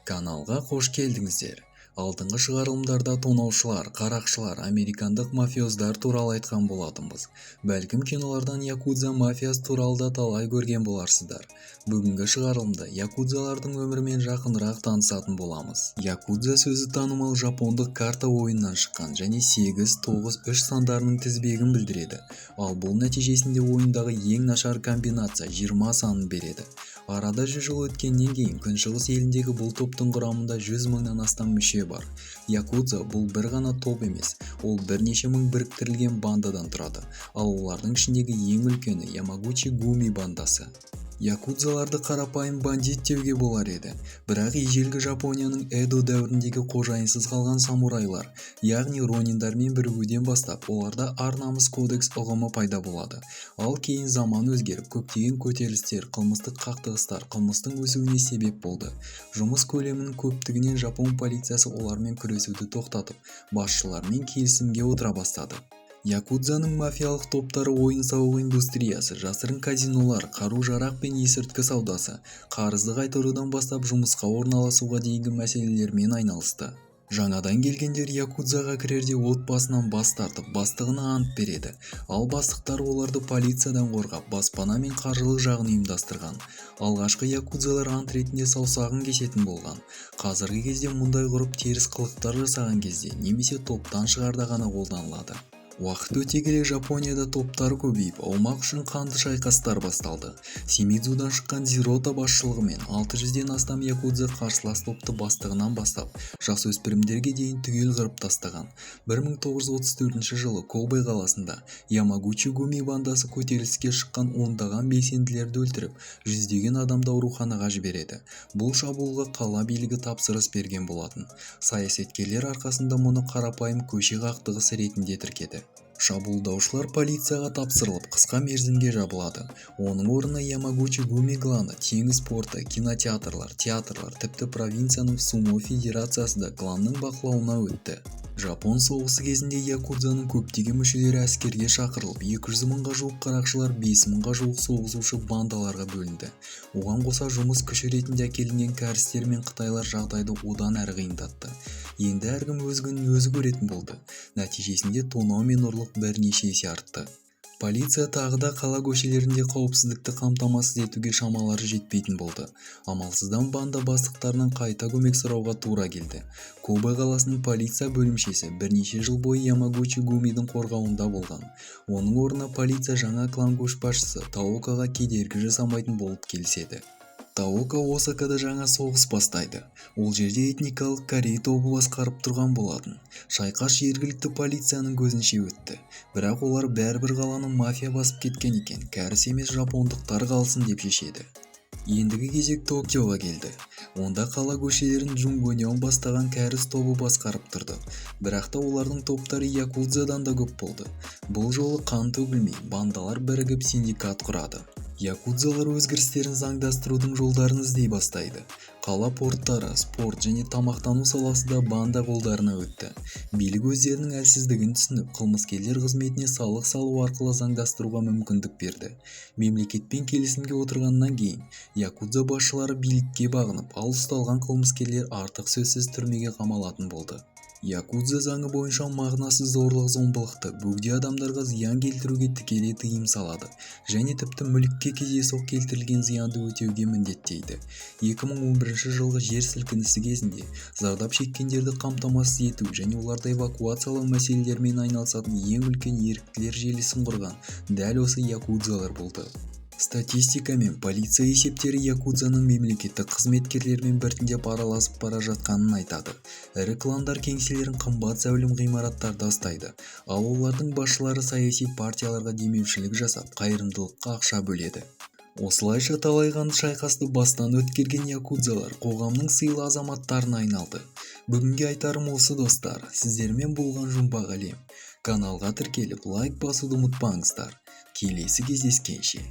Каналға қош келдіңіздер. Алдыңғы шығарылымдарда тонаушылар, қарақшылар, американдық мафиоздар туралы айтқан болатынбыз. Бәлкім кинолардан якудза мафиясы туралы да талай көрген боларсыздар. Бүгінгі шығарылымда якудзалардың өмірімен жақынырақ танысатын боламыз. Якудза сөзі танымал жапондық карта ойынынан шыққан және 8-9-3 сандарының тізбегін білдіреді. Ал бұл нәтижесінде ойындағы ең нашар комбинация 20 санын береді. Арада 100 жыл өткеннен кейін күншығыс еліндегі бұл топтың құрамында 100 мыңнан астам мүше бар. Якудза бұл бір ғана топ емес, ол бірнеше мың біріктірілген бандадан тұрады, ал олардың ішіндегі ең үлкені Ямагучи Гуми бандасы. Якудзаларды қарапайым бандит деуге болар еді, бірақ ежелгі Жапонияның Эдо дәуіріндегі қожайынсыз қалған самурайлар, яғни рониндармен бірігуден бастап, оларда ар-намыс кодекс ұғымы пайда болады. Ал кейін заман өзгеріп, көптеген көтерілістер, қылмыстық қақтығыстар, қылмыстың өсуіне себеп болды. Жұмыс көлемінің көптігінен Жапон полициясы олармен күресуді тоқтатып, басшылармен келісімге отыра бастады. Якудзаның мафиялық топтары ойын-сауық индустриясы, жасырын казинолар, қару-жарақ пен есірткі саудасы, қарызды қайтарудан бастап жұмысқа орналасуға дейінгі мәселелермен айналысты. Жаңадан келгендер якудзаға кірерде отбасынан бас тартып, бастығына ант береді, ал бастықтар оларды полициядан қорғап, баспана мен қаржылық жағын ұйымдастырған. Алғашқы якудзалар ант ретінде саусағын кесетін болған. Қазіргі кезде мұндай ғұрып теріс қылықтар жасаған кезде немесе топтан шығарда ғана қолданылады. Уақыт өте келе Жапонияда топтар көбейіп, аумақ үшін қанды шайқастар басталды. Симидзудан шыққан Зирота басшылығымен 600-ден астам якудза қарсылас топты бастығынан бастап, жасөспірімдерге дейін түгел қырып тастаған. 1934 жылы Кобе қаласында Ямагучи Гуми бандасы көтеріліске шыққан ондаған белсенділерді өлтіріп, жүздеген адамды ауруханаға жібереді. Бұл шабуылға қала билігі тапсырыс берген болатын. Саясаткерлер арқасында мұны қарапайым көше қақтығысы ретінде тіркеді. Шабуылдаушылар полицияға тапсырылып, қысқа мерзімге жабылады. Оның орнына Ямагучи Гуми кланы, теңіз порты, кинотеатрлар, театрлар, тіпті провинцияның сумо федерациясы да кланның бақылауына өтті. Жапон соғысы кезінде якудзаның көптеген мүшелері әскерге шақырылып, 200 мыңға жуық қарақшылар 5 мыңға жуық соғысушы бандаларға бөлінді. Оған қоса жұмыс күші ретінде әкелінген кәрістер мен қытайлар жағдайды одан әрі қиындатты. Енді әркім өз күнін өзі көретін болды. Нәтижесінде тонау мен ұрлық бірнеше есе артты. Полиция тағы да қала көшелерінде қауіпсіздікті қамтамасыз етуге шамалары жетпейтін болды. Амалсыздан банда бастықтарынан қайта көмек сұрауға тура келді. Кобе қаласының полиция бөлімшесі бірнеше жыл бойы Ямагучи Гумидің қорғауында болған. Оның орнына полиция жаңа клан көшбасшысы Таокаға кедергі жасамайтын болып келіседі. Таока Осакада жаңа соғыс бастайды. Ол жерде этникалық корей тобы басқарып тұрған болатын. Шайқас жергілікті полицияның көзінше өтті. Бірақ олар бәрібір қаланы мафия басып кеткен екен, кәріс емес жапондықтар қалсын деп шешеді. Ендігі кезек Токиоға келді. Онда қала көшелерін Джунгоньон бастаған кәріс тобы басқарып тұрды. Бірақ та олардың топтары якудзадан да көп болды. Бұл жолы қан төгілмей, бандалар бірігіп синдикат құрады. Якудзалар өзгерістерін заңдастырудың жолдарын іздей бастайды. Қала порттары, спорт және тамақтану саласы да банда қолдарына өтті. Билік өздерінің әлсіздігін түсініп, қылмыскерлер қызметіне салық салу арқылы заңдастыруға мүмкіндік берді. Мемлекетпен келісімге отырғаннан кейін, якудза басшылары билікке бағынып, ал ұсталған қылмыскерлер артық сөзсіз түрмеге қамалатын болды. Якудза заңы бойынша мағынасыз зорлық-зомбылықты, бөгде адамдарға зиян келтіруге тікелей тыйым салады және тіпті мүлікке кездейсоқ келтірілген зиянды өтеуге міндеттейді. 2011 жылғы жер сілкінісі кезінде зардап шеккендерді қамтамасыз ету және оларды эвакуациялау мәселелерімен айналысатын ең үлкен еріктілер желісін құрған дәл осы якудзалар болды. Статистика мен полиция есептері якудзаның мемлекеттік қызметкерлермен біртіндеп араласып бара жатқанын айтады. Ірі кландар кеңселерін қымбат зәулім ғимараттарда ұстайды, ал олардың басшылары саяси партияларға демеушілік жасап, қайырымдылыққа ақша бөледі. Осылайша талай қанды шайқасты бастан өткерген якудзалар қоғамның сыйлы азаматтарына айналды. Бүгінге айтарым осы достар, сіздермен болған жұмбақ әлем. Каналға тіркеліп лайк басуды ұмытпаңыздар. Келесі кездескенше.